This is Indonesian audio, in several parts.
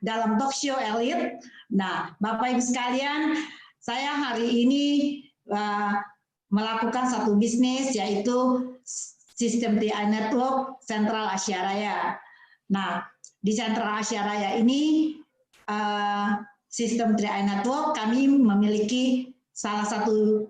dalam talk show elit. Nah, Bapak Ibu sekalian, saya hari ini melakukan satu bisnis, yaitu sistem TI Network Sentral Asia Raya. Nah, di Sentral Asia Raya ini sistem TI Network kami memiliki salah satu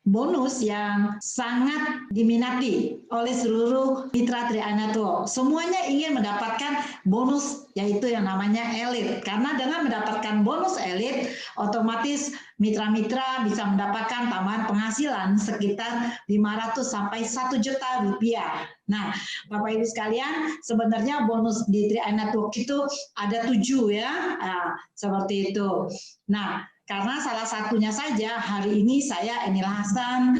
bonus yang sangat diminati oleh seluruh mitra TI Network. Semuanya ingin mendapatkan bonus, yaitu yang namanya elit. Karena dengan mendapatkan bonus elit, otomatis mitra-mitra bisa mendapatkan tambahan penghasilan sekitar 500 sampai 1 juta rupiah. Nah, Bapak Ibu sekalian, sebenarnya bonus di TI Network itu ada 7 ya, seperti itu. Nah, karena salah satunya saja hari ini saya Enil Hasan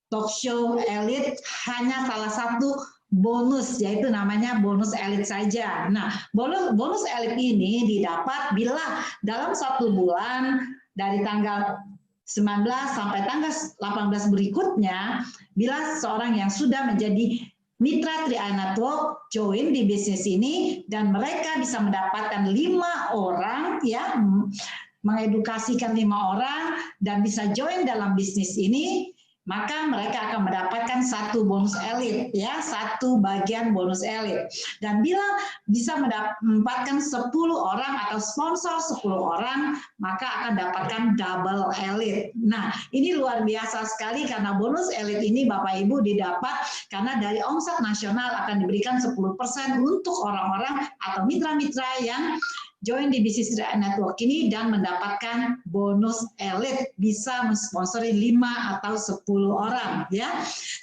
talk show elit hanya salah satu bonus, yaitu namanya bonus elit saja. Nah, bonus elit ini didapat bila dalam 1 bulan dari tanggal 19 sampai tanggal 18 berikutnya, bila seorang yang sudah menjadi mitra TI Network join di bisnis ini dan mereka bisa mendapatkan 5 orang ya, mengedukasikan 5 orang dan bisa join dalam bisnis ini, maka mereka akan mendapatkan 1 bonus elit ya, 1 bagian bonus elit. Dan bila bisa mendapatkan 10 orang atau sponsor 10 orang, maka akan dapatkan double elit. Nah, ini luar biasa sekali karena bonus elit ini Bapak Ibu didapat karena dari omset nasional akan diberikan 10% untuk orang-orang atau mitra-mitra yang join di bisnis TI Network ini dan mendapatkan bonus elit, bisa mensponsori 5 atau 10 orang ya,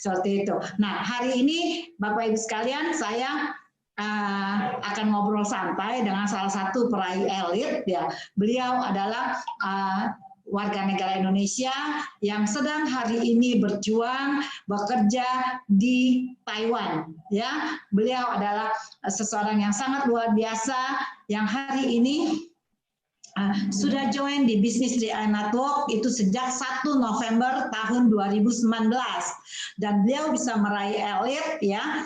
seperti itu. Nah, hari ini Bapak Ibu sekalian, saya akan ngobrol santai dengan salah satu peraih elit ya. Beliau adalah warga negara Indonesia yang sedang hari ini berjuang bekerja di Taiwan ya. Beliau adalah seseorang yang sangat luar biasa yang hari ini sudah join di bisnis TI Network itu sejak 1 November tahun 2019 dan beliau bisa meraih elit ya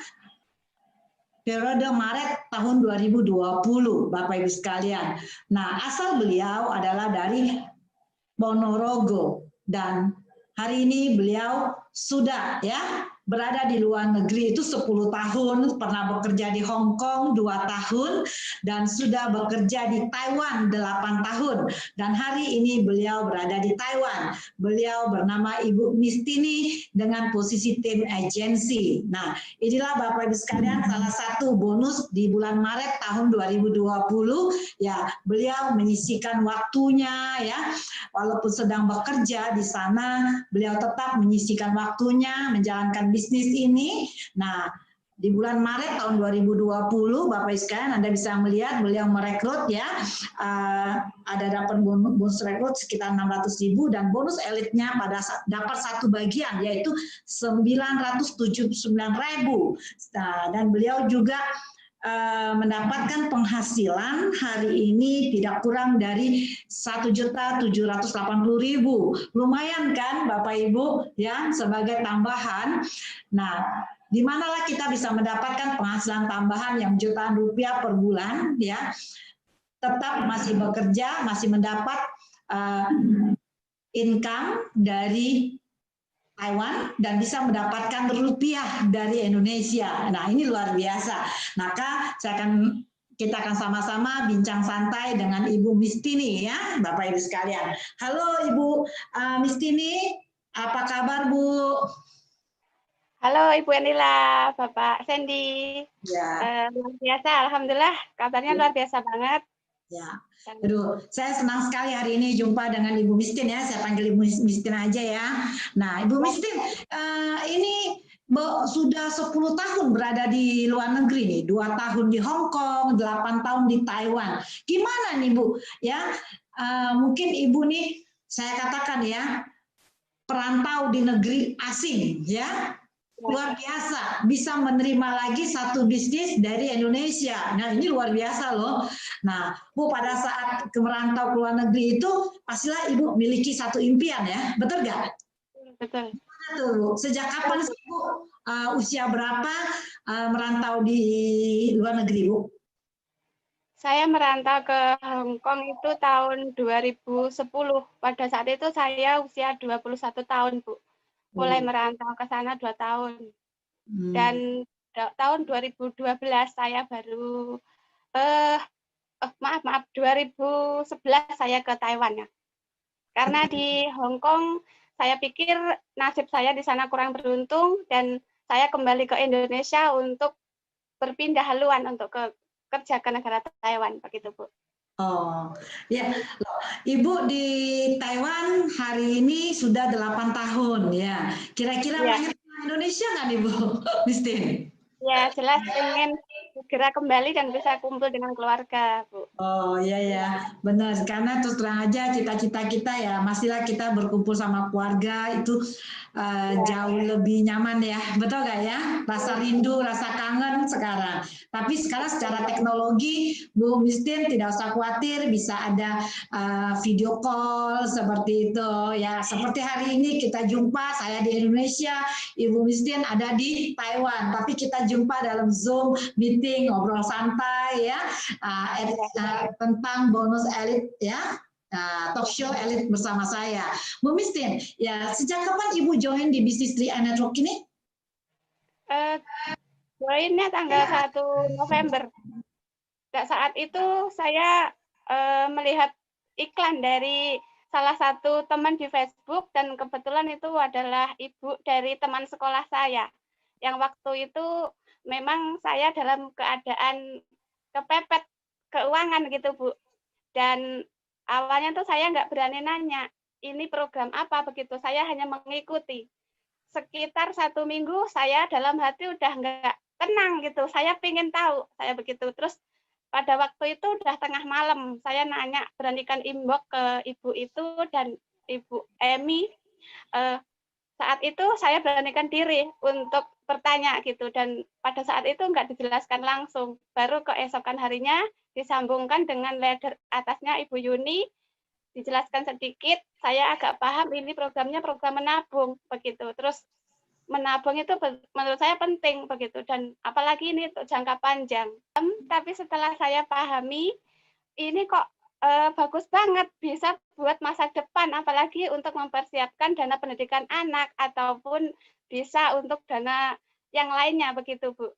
periode Maret tahun 2020, Bapak Ibu sekalian. Nah, asal beliau adalah dari Ponorogo dan hari ini beliau sudah ya berada di luar negeri itu 10 tahun, pernah bekerja di Hong Kong 2 tahun, dan sudah bekerja di Taiwan 8 tahun. Dan hari ini beliau berada di Taiwan. Beliau bernama Ibu Mistini dengan posisi tim agency. Nah, inilah Bapak Ibu sekalian salah satu bonus di bulan Maret tahun 2020. Ya, beliau menyisihkan waktunya ya, walaupun sedang bekerja di sana, beliau tetap menyisihkan waktunya menjalankan bisnis ini. Nah, di bulan Maret tahun 2020, Bapak Ibu sekalian, Anda bisa melihat beliau merekrut ya, ada dapat bonus rekrut sekitar 600.000 dan bonus elitnya pada dapat 1 bagian yaitu 979.000. Nah, dan beliau juga mendapatkan penghasilan hari ini tidak kurang dari 1.780.000. Lumayan kan Bapak Ibu ya, sebagai tambahan. Nah, di manalah kita bisa mendapatkan penghasilan tambahan yang jutaan rupiah per bulan ya, tetap masih bekerja, masih mendapat income dari Taiwan dan bisa mendapatkan rupiah dari Indonesia. Nah, ini luar biasa. Maka kita akan sama-sama bincang santai dengan Ibu Mistini ya, Bapak Ibu sekalian. Halo Ibu Mistini, apa kabar Bu? Halo Ibu Enila, Bapak Sandy. Ya. Luar biasa, alhamdulillah kabarnya luar biasa banget. Ya, aduh, saya senang sekali hari ini jumpa dengan Ibu Mistin ya. Saya panggil Ibu Mistin aja ya. Nah, Ibu Mistin, ini sudah 10 tahun berada di luar negeri nih. 2 tahun di Hong Kong, 8 tahun di Taiwan. Gimana nih Bu? Ya, mungkin Ibu nih, saya katakan ya, perantau di negeri asing ya. Luar biasa, bisa menerima lagi satu bisnis dari Indonesia. Nah, ini luar biasa loh. Nah, Bu, pada saat merantau ke luar negeri itu, pastilah Ibu miliki satu impian ya, betul nggak? Betul. Gimana tuh? Sejak kapan sih Bu? Usia berapa merantau di luar negeri Bu? Saya merantau ke Hong Kong itu tahun 2010. Pada saat itu saya usia 21 tahun, Bu. Mulai merantau ke sana 2 tahun. Dan tahun 2012 saya baru maaf 2011 saya ke Taiwan ya. Karena di Hong Kong saya pikir nasib saya di sana kurang beruntung dan saya kembali ke Indonesia untuk berpindah haluan untuk kerja ke negara Taiwan begitu, Bu. Oh, ya. Ibu di Taiwan hari ini sudah 8 tahun ya. Kira-kira pengen pulang Indonesia nggak nih, Bu Mistin? Ya, jelas pengen segera kembali dan bisa kumpul dengan keluarga, Bu. Oh iya ya, benar. Karena terus terang aja cita-cita kita ya, masihlah kita berkumpul sama keluarga itu jauh lebih nyaman ya, betul gak ya? Rasa rindu, rasa kangen sekarang. Tapi sekarang secara teknologi, Bu Mistin tidak usah khawatir, bisa ada video call seperti itu ya. Seperti hari ini kita jumpa, saya di Indonesia, Ibu Mistin ada di Taiwan, tapi kita jumpa dalam Zoom meeting, ngobrol santai ya. Tentang bonus elit ya, talk show elit bersama saya. Bu Mistin, ya sejak kapan Ibu join di Bisnis 3i Network ini? Joinnya tanggal 1 November. Saat itu saya melihat iklan dari salah satu teman di Facebook dan kebetulan itu adalah ibu dari teman sekolah saya. Yang waktu itu memang saya dalam keadaan kepepet keuangan gitu, Bu. Dan awalnya tuh saya nggak berani nanya, ini program apa begitu. Saya hanya mengikuti. Sekitar 1 minggu saya dalam hati udah nggak tenang gitu. Saya pengen tahu, saya begitu. Terus pada waktu itu udah tengah malam, saya nanya, beranikan inbox ke ibu itu dan Ibu Emi. Saat itu saya beranikan diri untuk bertanya gitu, dan pada saat itu nggak dijelaskan langsung. Baru keesokan harinya disambungkan dengan leader atasnya Ibu Yuni, dijelaskan sedikit, saya agak paham ini programnya program menabung begitu. Terus menabung itu menurut saya penting begitu, dan apalagi ini untuk jangka panjang. Tapi setelah saya pahami, ini kok bagus banget, bisa buat masa depan, apalagi untuk mempersiapkan dana pendidikan anak ataupun bisa untuk dana yang lainnya begitu, Bu.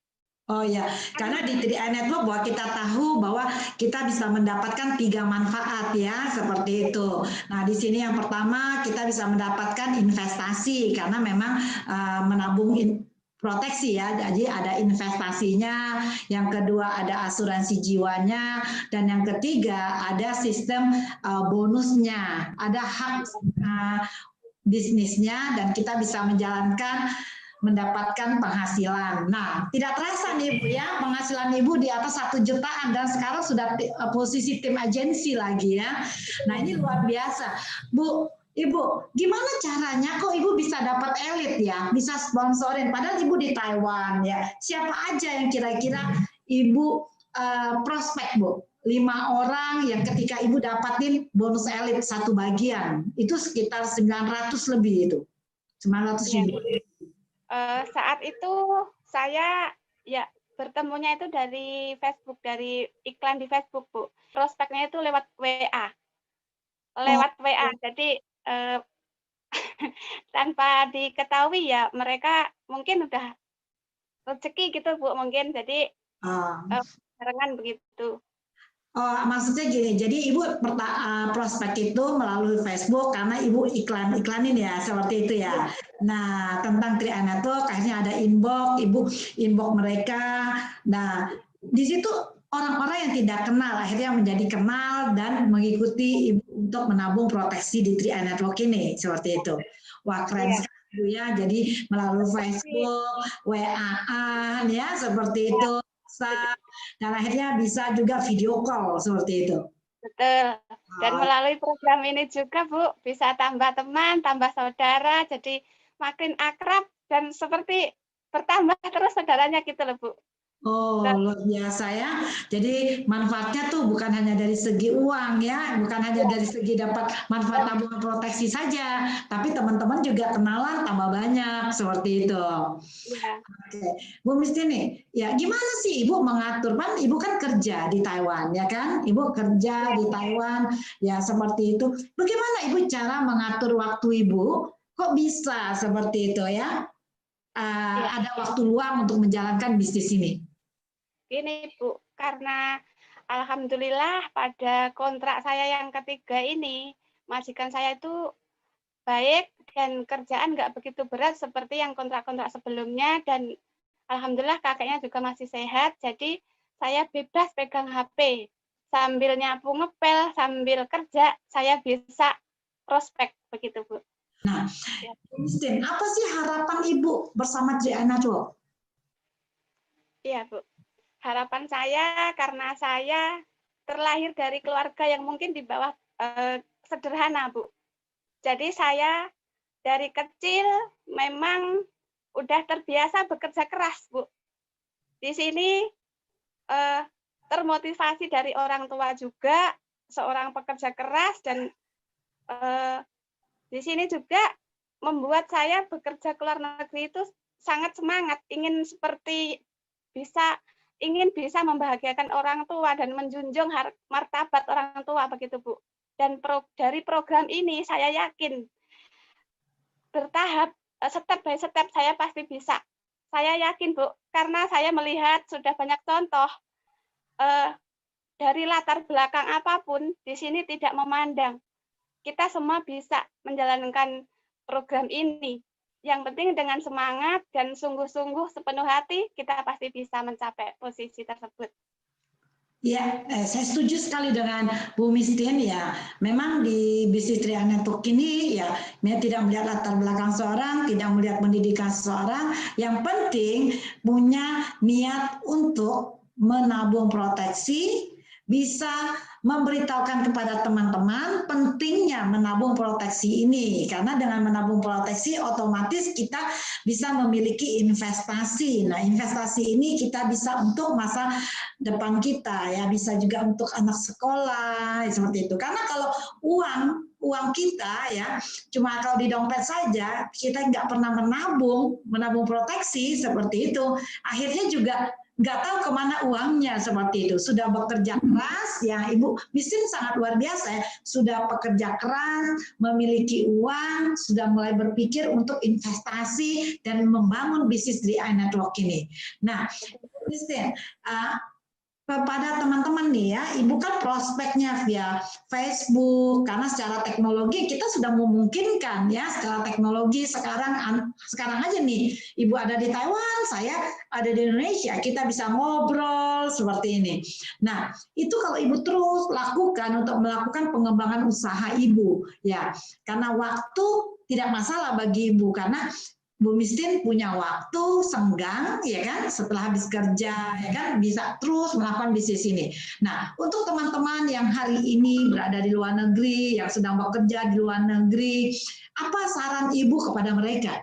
Oh ya, karena di 3i Network bahwa kita tahu bahwa kita bisa mendapatkan 3 manfaat ya, seperti itu. Nah, di sini yang pertama kita bisa mendapatkan investasi karena memang menabung proteksi ya, jadi ada investasinya, yang kedua ada asuransi jiwanya, dan yang ketiga ada sistem bonusnya, ada hak bisnisnya, dan kita bisa menjalankan mendapatkan penghasilan. Nah, tidak terasa nih Bu ya, penghasilan Ibu di atas 1 jutaan dan sekarang sudah posisi tim agensi lagi ya. Nah, ini luar biasa. Bu, Ibu, gimana caranya kok Ibu bisa dapat elit ya, bisa sponsorin, padahal Ibu di Taiwan ya. Siapa aja yang kira-kira Ibu prospek, Bu? 5 orang yang ketika Ibu dapatin bonus elit 1 bagian, itu sekitar 900 lebih itu. 900 ribu. Saat itu saya ya bertemunya itu dari Facebook, dari iklan di Facebook, Bu. Prospeknya itu lewat WA. Lewat WA. Jadi tanpa diketahui ya mereka mungkin udah rezeki gitu, Bu, mungkin. Jadi barengan begitu. Oh, maksudnya gini, jadi Ibu prospek itu melalui Facebook karena Ibu iklanin ya, seperti itu ya. Nah, tentang 3i Network, akhirnya ada inbox, Ibu inbox mereka. Nah, di situ orang-orang yang tidak kenal akhirnya menjadi kenal dan mengikuti Ibu untuk menabung proteksi di 3i Network ini, seperti itu. Wah, keren sekali Bu ya, jadi melalui Facebook, WA-an ya, seperti itu. Dan akhirnya bisa juga video call seperti itu. Betul. Dan melalui program ini juga, Bu, bisa tambah teman, tambah saudara, jadi makin akrab dan seperti bertambah terus saudaranya gitu loh, Bu. Oh, luar biasa ya. Jadi manfaatnya tuh bukan hanya dari segi uang ya, bukan hanya dari segi dapat manfaat tabungan proteksi saja, tapi teman-teman juga kenalan tambah banyak seperti itu. Ya, Oke, Bu Misti nih, ya gimana sih Ibu mengatur? Kan Ibu kan kerja di Taiwan, ya kan? Ibu kerja ya, di Taiwan, ya seperti itu. Bagaimana Ibu cara mengatur waktu Ibu? Kok bisa seperti itu ya? ya. Ada waktu luang untuk menjalankan bisnis ini. Gini Bu, karena alhamdulillah pada kontrak saya yang ketiga ini, majikan saya itu baik dan kerjaan nggak begitu berat seperti yang kontrak-kontrak sebelumnya, dan alhamdulillah kakeknya juga masih sehat, jadi saya bebas pegang HP. Sambil nyapu ngepel, sambil kerja, saya bisa prospek begitu Bu. Nah, Ya, Mistin, apa sih harapan Ibu bersama Triana Tuh? iya Bu. Harapan saya karena saya terlahir dari keluarga yang mungkin di bawah sederhana, Bu. Jadi saya dari kecil memang udah terbiasa bekerja keras, Bu. Di sini termotivasi dari orang tua juga, seorang pekerja keras, dan di sini juga membuat saya bekerja ke luar negeri itu sangat semangat, bisa ingin bisa membahagiakan orang tua dan menjunjung martabat orang tua begitu Bu. Dan dari program ini saya yakin bertahap, step by step saya pasti bisa. Saya yakin Bu, karena saya melihat sudah banyak contoh dari latar belakang apapun di sini tidak memandang. Kita semua bisa menjalankan program ini. Yang penting dengan semangat dan sungguh-sungguh sepenuh hati, kita pasti bisa mencapai posisi tersebut. Ya, saya setuju sekali dengan Bu Mistin ya. Memang di bisnis Triana Network ini ya, tidak melihat latar belakang seorang, tidak melihat pendidikan seseorang. Yang penting punya niat untuk menabung proteksi, bisa memberitahukan kepada teman-teman pentingnya menabung proteksi ini. Karena dengan menabung proteksi otomatis kita bisa memiliki investasi. Nah, investasi ini kita bisa untuk masa depan kita ya, bisa juga untuk anak sekolah seperti itu. Karena kalau uang kita ya cuma kalau di dompet saja, kita nggak pernah menabung proteksi seperti itu, akhirnya juga nggak tahu kemana uangnya seperti itu. Sudah bekerja keras ya, Ibu Mistin sangat luar biasa ya, sudah bekerja keras, memiliki uang, sudah mulai berpikir untuk investasi dan membangun bisnis di iNetwork ini. Nah, Mistin, kepada teman-teman nih ya, Ibu kan prospeknya via Facebook, karena secara teknologi kita sudah memungkinkan ya, secara teknologi sekarang aja nih, Ibu ada di Taiwan, saya ada di Indonesia, kita bisa ngobrol seperti ini. Nah, itu kalau Ibu terus lakukan untuk melakukan pengembangan usaha Ibu ya, karena waktu tidak masalah bagi Ibu, karena Bu Mistin punya waktu senggang, ya kan, setelah habis kerja, ya kan, bisa terus melakukan bisnis ini. Nah, untuk teman-teman yang hari ini berada di luar negeri, yang sedang bekerja di luar negeri, apa saran Ibu kepada mereka?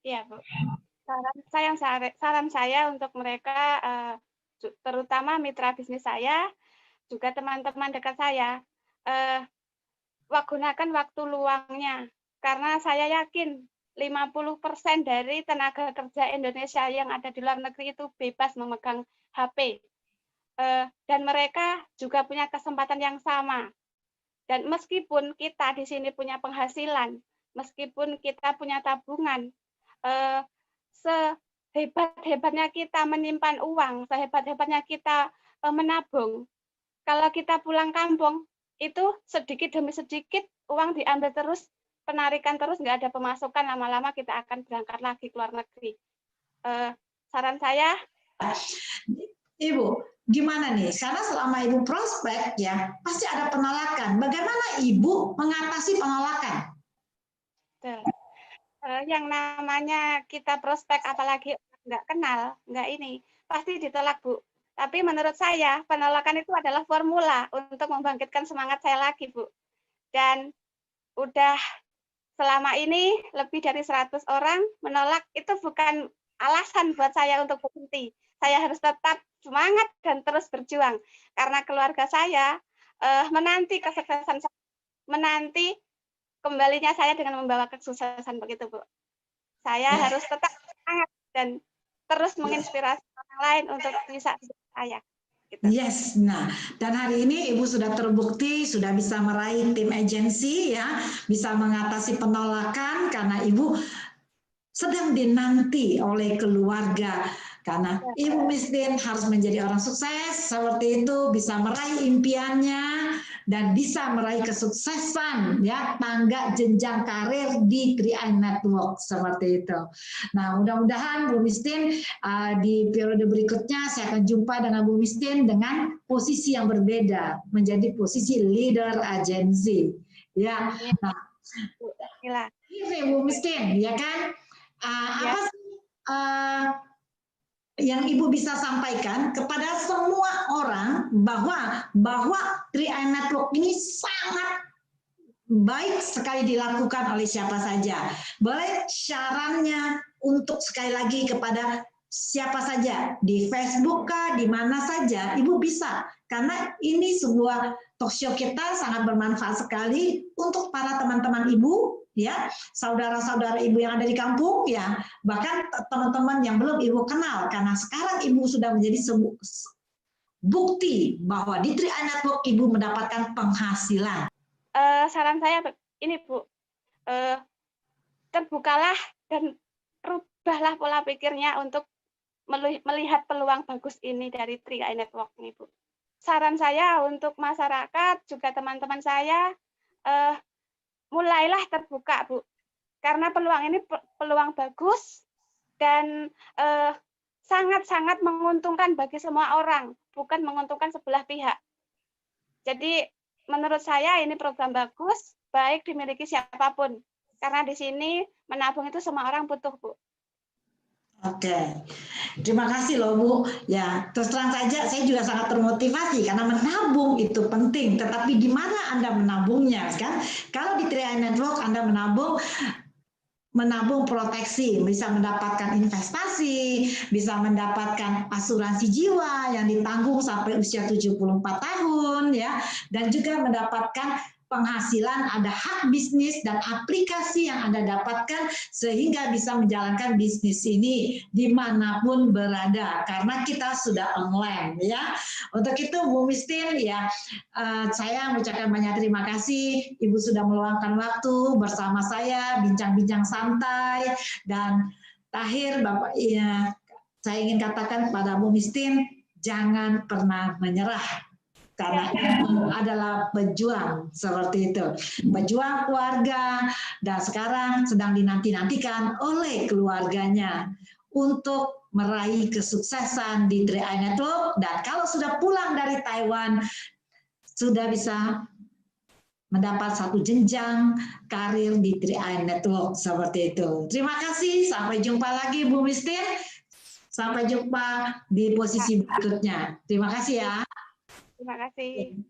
Iya, Bu. Saran saya untuk mereka, terutama mitra bisnis saya, juga teman-teman dekat saya, gunakan waktu luangnya. Karena saya yakin 50% dari tenaga kerja Indonesia yang ada di luar negeri itu bebas memegang HP. Dan mereka juga punya kesempatan yang sama. Dan meskipun kita di sini punya penghasilan, meskipun kita punya tabungan, sehebat-hebatnya kita menyimpan uang, sehebat-hebatnya kita menabung, kalau kita pulang kampung, itu sedikit demi sedikit uang diambil terus, penarikan terus, nggak ada pemasukan, lama-lama kita akan berangkat lagi ke luar negeri. Saran saya, Ibu, gimana nih? Karena selama Ibu prospek ya, pasti ada penolakan. Bagaimana Ibu mengatasi penolakan? yang namanya kita prospek, apalagi nggak kenal, nggak ini, pasti ditolak, Bu. Tapi menurut saya, penolakan itu adalah formula untuk membangkitkan semangat saya lagi, Bu. Dan udah selama ini lebih dari 100 orang menolak, itu bukan alasan buat saya untuk berhenti. Saya harus tetap semangat dan terus berjuang karena keluarga saya menanti kesuksesan, menanti kembalinya saya dengan membawa kesuksesan begitu, Bu. Saya harus tetap semangat dan terus menginspirasi orang lain untuk bisa seperti saya. Gitu. Yes, nah, dan hari ini Ibu sudah terbukti, sudah bisa meraih tim agensi, ya, bisa mengatasi penolakan karena Ibu sedang dinanti oleh keluarga. Karena Ibu Mistin harus menjadi orang sukses, seperti itu bisa meraih impiannya dan bisa meraih kesuksesan, ya, tangga jenjang karir di 3i Network seperti itu. Nah, mudah-mudahan Bu Mistin di periode berikutnya saya akan jumpa dengan Bu Mistin dengan posisi yang berbeda, menjadi posisi leader agensi. Ya, nah, ini Bu Mistin, ya kan? Apa sih yang Ibu bisa sampaikan kepada semua orang bahwa 3i Network ini sangat baik sekali dilakukan oleh siapa saja. Boleh syaratnya untuk sekali lagi kepada siapa saja di Facebook kah, di mana saja Ibu bisa, karena ini sebuah talk show kita sangat bermanfaat sekali untuk para teman-teman Ibu, ya, saudara-saudara Ibu yang ada di kampung, ya, bahkan teman-teman yang belum Ibu kenal, karena sekarang Ibu sudah menjadi bukti bahwa di 3i Network Ibu mendapatkan penghasilan. Saran saya ini, Bu, terbukalah dan rubahlah pola pikirnya untuk melihat peluang bagus ini dari 3i Network ini, Bu. Saran saya untuk masyarakat, juga teman-teman saya, mulailah terbuka, Bu. Karena peluang ini peluang bagus dan sangat-sangat menguntungkan bagi semua orang, bukan menguntungkan sebelah pihak. Jadi menurut saya ini program bagus, baik dimiliki siapapun. Karena di sini menabung itu semua orang butuh, Bu. Oke, terima kasih loh Bu. Ya, terus terang saja saya juga sangat termotivasi karena menabung itu penting. Tetapi di mana Anda menabungnya, kan? Kalau di 3i Network Anda menabung proteksi, bisa mendapatkan investasi, bisa mendapatkan asuransi jiwa yang ditanggung sampai usia 74 tahun, ya, dan juga mendapatkan penghasilan, ada hak bisnis dan aplikasi yang Anda dapatkan sehingga bisa menjalankan bisnis ini dimanapun berada karena kita sudah online, ya. Untuk itu Bu Mistin, ya, saya mengucapkan banyak terima kasih Ibu sudah meluangkan waktu bersama saya bincang-bincang santai, dan terakhir Bapak, ya, saya ingin katakan kepada Bu Mistin, jangan pernah menyerah. Karena itu adalah pejuang seperti itu, pejuang keluarga, dan sekarang sedang dinanti-nantikan oleh keluarganya untuk meraih kesuksesan di 3i Network, dan kalau sudah pulang dari Taiwan sudah bisa mendapat satu jenjang karir di 3i Network seperti itu. Terima kasih, sampai jumpa lagi Bu Mistin, sampai jumpa di posisi berikutnya. Terima kasih ya. Terima kasih.